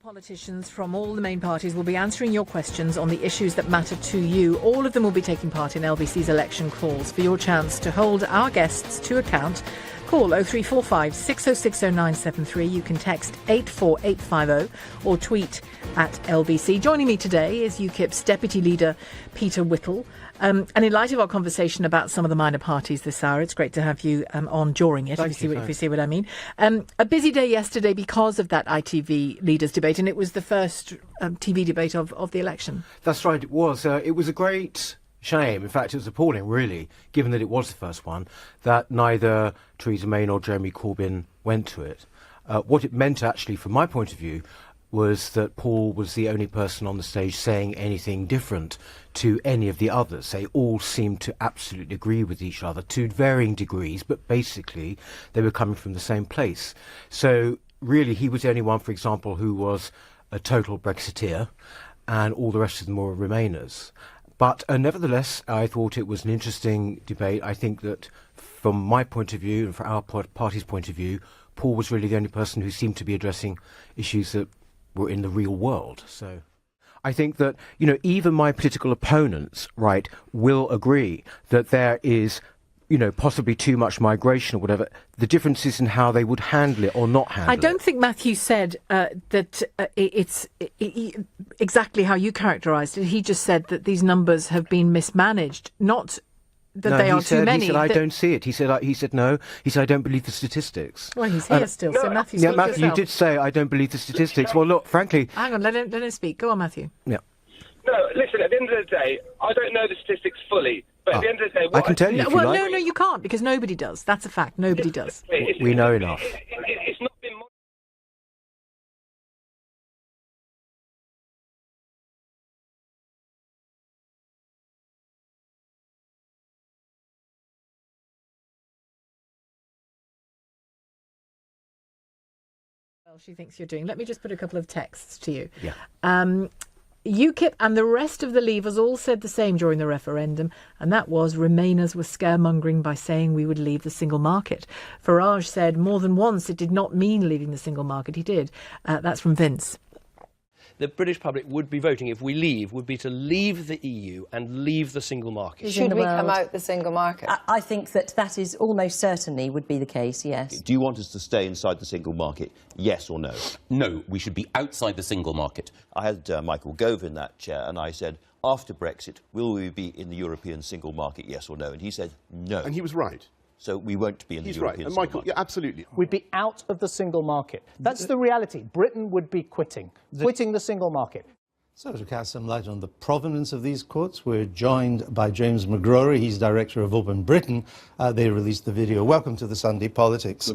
Politicians from all the main parties will be answering your questions on the issues that matter to you. All of them will be taking part in LBC's election calls. For your chance to hold our guests to account, call 0345 606 0973. You can text 84850 or tweet at LBC. Joining me today is UKIP's Deputy Leader, Peter Whittle. And in light of our conversation about some of the minor parties this hour, it's great to have you on during it, if you see what I mean. A busy day yesterday because of that ITV leaders debate, and it was the first TV debate of the election. That's right, it was. It was a great shame. In fact, it was appalling, really, given that it was the first one, that neither Theresa May nor Jeremy Corbyn went to it. What it meant, actually, from my point of view, was that Paul was the only person on the stage saying anything different to any of the others. They all seemed to absolutely agree with each other to varying degrees, but basically they were coming from the same place. So really he was the only one, for example, who was a total Brexiteer, and all the rest of them were Remainers. But nevertheless, I thought it was an interesting debate. I think that from my point of view and from our party's point of view, Paul was really the only person who seemed to be addressing issues that were in the real world. So I think that, you know, even my political opponents, right, will agree that there is, you know, possibly too much migration or whatever. The difference is in how they would handle it or not handle it. I don't think Matthew said that it's exactly how you characterised it. He just said that these numbers have been mismanaged, not that they are too many. He said, I don't see it. He said, no. He said, I don't believe the statistics. Well, he's here still, so Matthew, yeah, Matthew, you did say, I don't believe the statistics. Well, look, frankly... Hang on, let him speak. Go on, Matthew. Yeah. No, listen, at the end of the day, I don't know the statistics fully, but at the end of the day... I can tell you if you like. No, you can't, because nobody does. That's a fact. Nobody does. We know enough. It's not been... Well, she thinks you're doing. Let me just put a couple of texts to you. Yeah. UKIP and the rest of the Leavers all said the same during the referendum, and that was Remainers were scaremongering by saying we would leave the single market. Farage said more than once it did not mean leaving the single market. He did. That's from Vince. The British public would be voting if we leave, would be to leave the EU and leave the single market. Should we come out the single market? I think that is almost certainly would be the case, yes. Do you want us to stay inside the single market, yes or no? No, we should be outside the single market. I had Michael Gove in that chair and I said, after Brexit, will we be in the European single market, yes or no? And he said, no. And he was right. So we won't be in the European single market. Michael, yeah, absolutely. We'd be out of the single market. That's the reality. Britain would be quitting the single market. So to cast some light on the provenance of these quotes, we're joined by James McGrory. He's director of Open Britain. They released the video. Welcome to the Sunday Politics.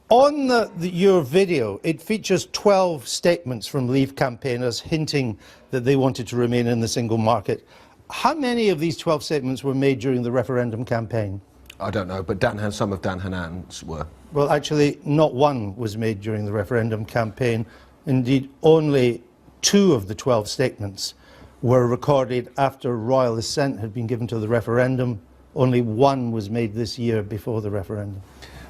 On your video, it features 12 statements from Leave campaigners hinting that they wanted to remain in the single market. How many of these 12 statements were made during the referendum campaign? I don't know, but some of Dan Hanan's were. Well, actually, not one was made during the referendum campaign. Indeed, only 2 of the 12 statements were recorded after royal assent had been given to the referendum. Only 1 was made this year before the referendum.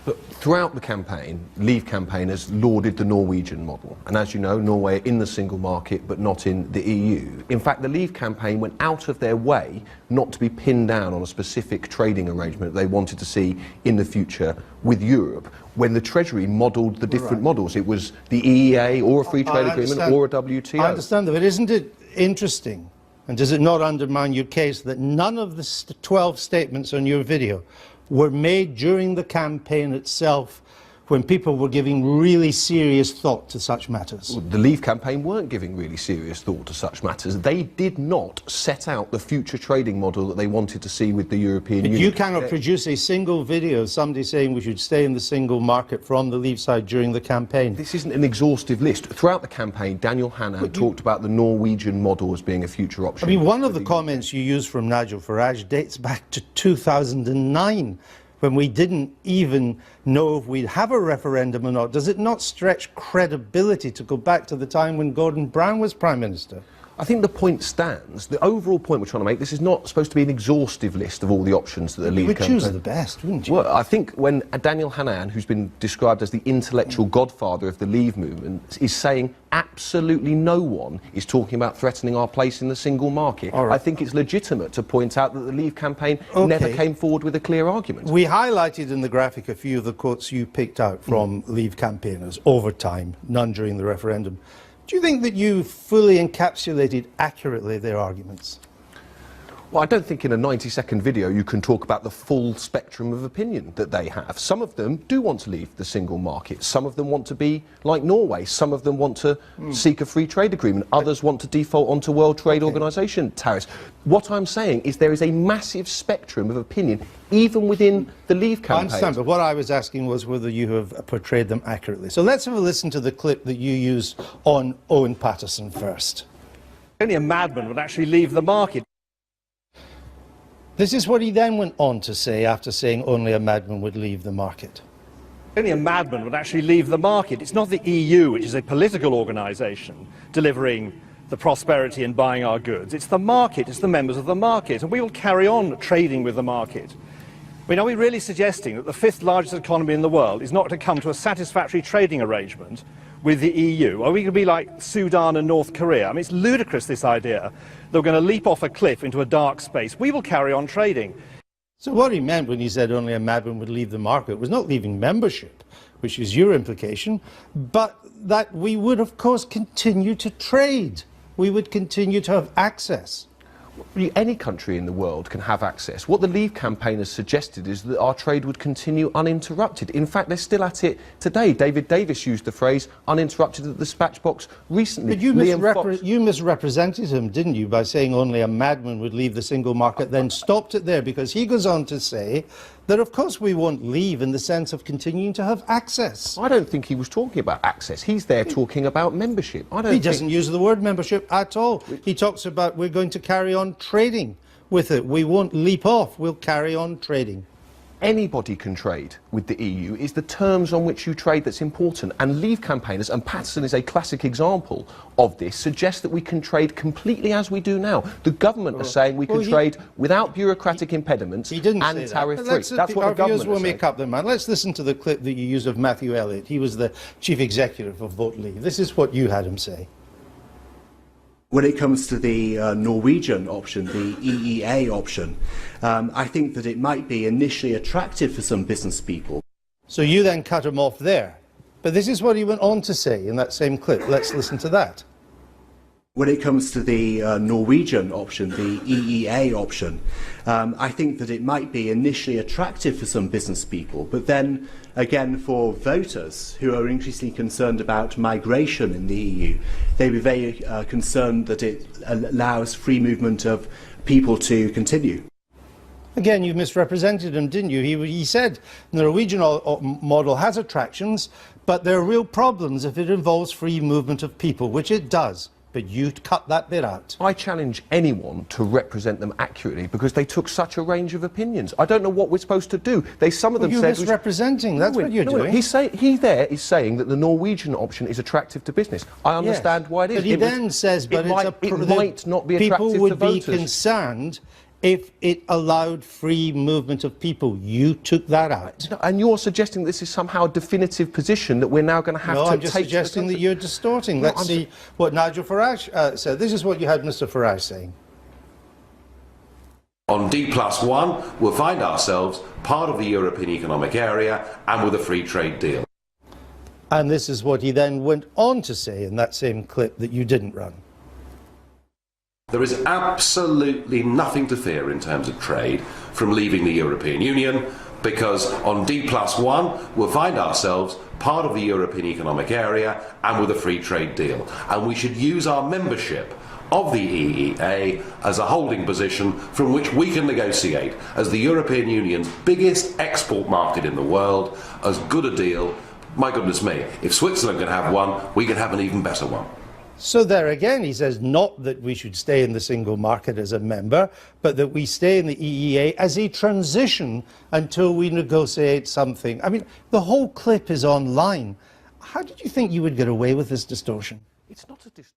But throughout the campaign, Leave campaigners lauded the Norwegian model. And as you know, Norway are in the single market, but not in the EU. In fact, the Leave campaign went out of their way not to be pinned down on a specific trading arrangement they wanted to see in the future with Europe, when the Treasury modelled the different models. It was the EEA or a free trade agreement or a WTO. I understand that, but isn't it interesting, and does it not undermine your case, that none of the 12 statements on your video were made during the campaign itself, when people were giving really serious thought to such matters? Well, the Leave campaign weren't giving really serious thought to such matters. They did not set out the future trading model that they wanted to see with the European Union. You cannot produce a single video of somebody saying we should stay in the single market from the Leave side during the campaign. This isn't an exhaustive list. Throughout the campaign, Daniel Hannan talked about the Norwegian model as being a future option. I mean, one of the comments you used from Nigel Farage dates back to 2009. When we didn't even know if we'd have a referendum or not. Does it not stretch credibility to go back to the time when Gordon Brown was Prime Minister? I think the point stands. The overall point we're trying to make, this is not supposed to be an exhaustive list of all the options that the Leave campaign... You would choose the best, wouldn't you? Well, I think when Daniel Hannan, who's been described as the intellectual godfather of the Leave movement, is saying absolutely no one is talking about threatening our place in the single market, I think it's legitimate to point out that the Leave campaign never came forward with a clear argument. We highlighted in the graphic a few of the quotes you picked out from Leave campaigners over time, none during the referendum. Do you think that you fully encapsulated accurately their arguments? Well, I don't think in a 90-second video you can talk about the full spectrum of opinion that they have. Some of them do want to leave the single market. Some of them want to be like Norway. Some of them want to seek a free trade agreement. Others want to default onto World Trade Organization tariffs. What I'm saying is there is a massive spectrum of opinion, even within the Leave campaign. I understand, but what I was asking was whether you have portrayed them accurately. So let's have a listen to the clip that you used on Owen Paterson first. Only a madman would actually leave the market. This is what he then went on to say after saying only a madman would leave the market. Only a madman would actually leave the market. It's not the EU, which is a political organisation, delivering the prosperity and buying our goods. It's the market, it's the members of the market, and we will carry on trading with the market. I mean, are we really suggesting that the fifth largest economy in the world is not to come to a satisfactory trading arrangement with the EU? Are we going to be like Sudan and North Korea? I mean, it's ludicrous, this idea that we're going to leap off a cliff into a dark space. We will carry on trading. So what he meant when he said only a madman would leave the market was not leaving membership, which is your implication, but that we would, of course, continue to trade. We would continue to have access. Any country in the world can have access. What the Leave campaign has suggested is that our trade would continue uninterrupted. In fact, they're still at it today. David Davis used the phrase uninterrupted at the dispatch box recently. But you misrepresented him, didn't you, by saying only a madman would leave the single market, then stopped it there, because he goes on to say that, of course, we won't leave in the sense of continuing to have access. I don't think he was talking about access. He's there talking about membership. He doesn't use the word membership at all. He talks about we're going to carry on trading with it. We won't leap off. We'll carry on trading. Anybody can trade with the EU. It's the terms on which you trade that's important. And Leave campaigners, and Paterson is a classic example of this, suggest that we can trade completely as we do now. The government are saying we can trade without bureaucratic impediments and tariff-free. That's what the government will make up their mind. Let's listen to the clip that you used of Matthew Elliott. He was the chief executive of Vote Leave. This is what you had him say. When it comes to the Norwegian option, the EEA option, I think that it might be initially attractive for some business people. So you then cut him off there. But this is what he went on to say in that same clip. Let's listen to that. When it comes to the Norwegian option, the EEA option, I think that it might be initially attractive for some business people, but then again for voters who are increasingly concerned about migration in the EU, they'd be very concerned that it allows free movement of people to continue. Again, you misrepresented him, didn't you? He said the Norwegian model has attractions, but there are real problems if it involves free movement of people, which it does. But you cut that bit out. I challenge anyone to represent them accurately because they took such a range of opinions. I don't know what we're supposed to do. Some of them you're said... You're misrepresenting. That's what you're doing. He there is saying that the Norwegian option is attractive to business. I understand why it is. But he then says, but it might not be attractive to voters. People would be concerned if it allowed free movement of people. You took that out. And you're suggesting this is somehow a definitive position that we're now going to have to take... No, I'm just suggesting that you're distorting. Let's see what Nigel Farage said. This is what you had Mr Farage saying. On D+1, we'll find ourselves part of the European Economic Area and with a free trade deal. And this is what he then went on to say in that same clip that you didn't run. There is absolutely nothing to fear in terms of trade from leaving the European Union, because on D+1 we'll find ourselves part of the European Economic Area and with a free trade deal. And we should use our membership of the EEA as a holding position from which we can negotiate as the European Union's biggest export market in the world as good a deal. My goodness me, if Switzerland can have one, we can have an even better one. So there again, he says not that we should stay in the single market as a member, but that we stay in the EEA as a transition until we negotiate something. I mean, the whole clip is online. How did you think you would get away with this distortion? It's not a distortion.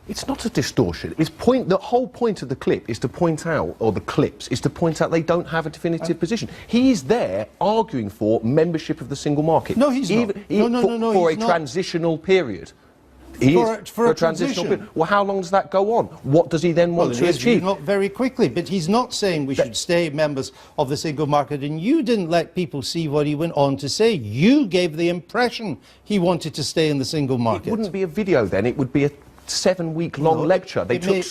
It's not a distortion. The whole point of the clip is to point out, or the clips, is to point out they don't have a definitive position. He is there arguing for membership of the single market. No, he's not. No, for he's a not. Transitional period. For a transitional period. Well, how long does that go on? What does he then want to achieve? Not very quickly, but he's not saying we should stay members of the single market, and you didn't let people see what he went on to say. You gave the impression he wanted to stay in the single market. It wouldn't be a video then, it would be a 7-week-long lecture. They took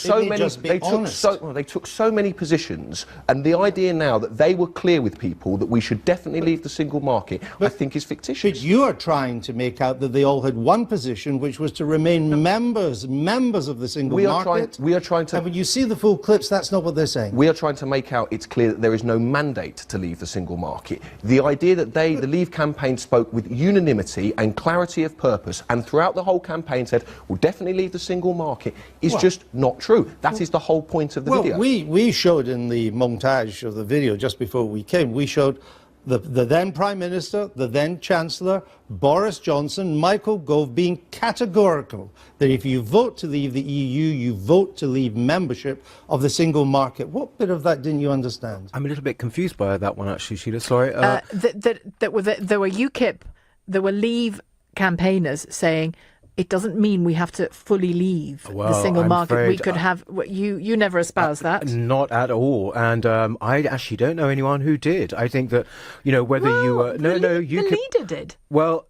so many positions, and the idea now that they were clear with people that we should definitely leave the single market, I think is fictitious. But you are trying to make out that they all had one position, which was to remain members of the single market. We are trying to... And when you see the full clips, that's not what they're saying. We are trying to make out it's clear that there is no mandate to leave the single market. The idea that the Leave campaign spoke with unanimity and clarity of purpose, and throughout the whole campaign said, we'll definitely leave the single market, is just not true. That is the whole point of the video. We showed in the montage of the video just before we came, we showed the then Prime Minister, the then Chancellor, Boris Johnson, Michael Gove being categorical that if you vote to leave the EU, you vote to leave membership of the single market. What bit of that didn't you understand? I'm a little bit confused by that one, actually, Sheila. Sorry. There were UKIP, there were Leave campaigners saying, it doesn't mean we have to fully leave the single market. We could have... You never espoused that. Not at all. And I actually don't know anyone who did. I think that, whether you were... The leader did. Well,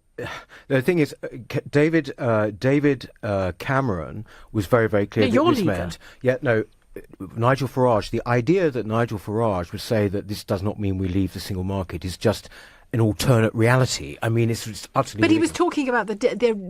the thing is, David Cameron was very, very clear that this meant... Nigel Farage, the idea that Nigel Farage would say that this does not mean we leave the single market is just an alternate reality. I mean, it's just utterly... But he was talking about the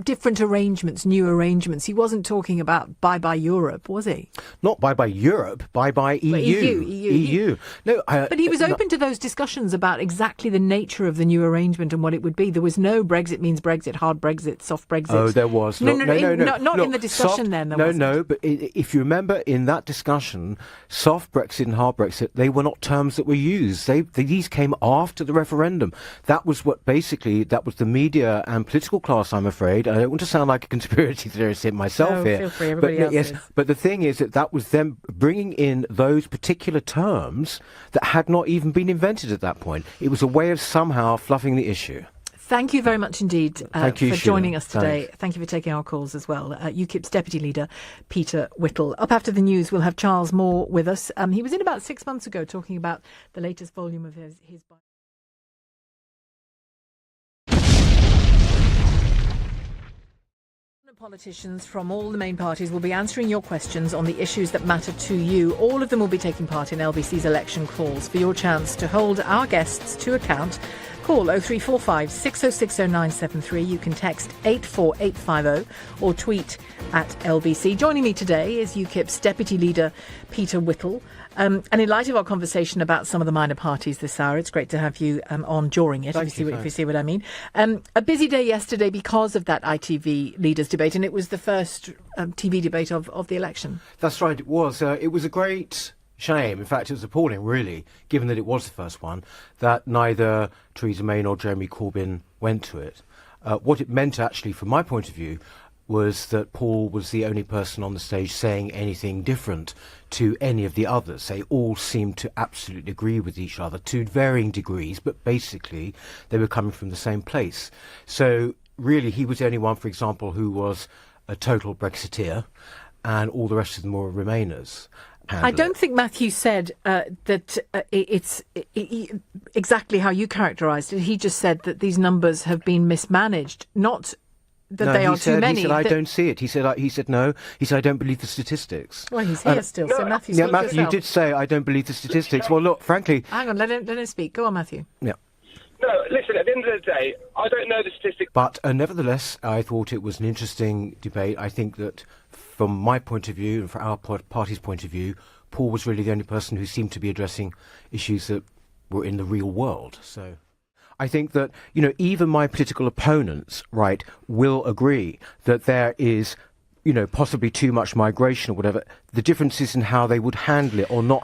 different arrangements, new arrangements. He wasn't talking about bye-bye Europe, was he? Not bye-bye Europe, bye-bye EU. EU. No, but he was open to those discussions about exactly the nature of the new arrangement and what it would be. There was no Brexit means Brexit, hard Brexit, soft Brexit. Oh, there was. No, not in the discussion then. No, but if you remember in that discussion, soft Brexit and hard Brexit, they were not terms that were used. These came after the referendum. That was that was the media and political class, I'm afraid. I don't want to sound like a conspiracy theorist myself here. Feel free, everybody else is. But the thing is that was them bringing in those particular terms that had not even been invented at that point. It was a way of somehow fluffing the issue. Thank you very much indeed for joining us today. Thanks. Thank you for taking our calls as well. UKIP's Deputy Leader, Peter Whittle. Up after the news, we'll have Charles Moore with us. He was in about 6 months ago talking about the latest volume of his Politicians from all the main parties will be answering your questions on the issues that matter to you. All of them will be taking part in LBC's election calls. For your chance to hold our guests to account, call 0345 606 0973. You can text 84850 or tweet at LBC. Joining me today is UKIP's Deputy Leader, Peter Whittle. And in light of our conversation about some of the minor parties this hour, it's great to have you on during it, if you see what I mean. A busy day yesterday because of that ITV leaders debate, and it was the first TV debate of the election. That's right, it was. It was a great shame. In fact, it was appalling, really, given that it was the first one, that neither Theresa May nor Jeremy Corbyn went to it. What it meant, actually, from my point of view, was that Paul was the only person on the stage saying anything different to any of the others. They all seemed to absolutely agree with each other to varying degrees, but basically they were coming from the same place. So really he was the only one, for example, who was a total Brexiteer, and all the rest of them were Remainers. I don't think Matthew said that it's exactly how you characterised it. He just said that these numbers have been mismanaged, not that they are too many. He said, I don't see it. He said, no. He said, I don't believe the statistics. Well, he's here still, so Matthew, speak Matthew, yourself. you did say, I don't believe the statistics. Well, look, frankly... Hang on, let him speak. Go on, Matthew. Yeah. No, listen, at the end of the day, I don't know the statistics. But nevertheless, I thought it was an interesting debate. I think that from my point of view, and from our party's point of view, Paul was really the only person who seemed to be addressing issues that were in the real world. So I think that, even my political opponents, right, will agree that there is, possibly too much migration or whatever. The difference is in how they would handle it or not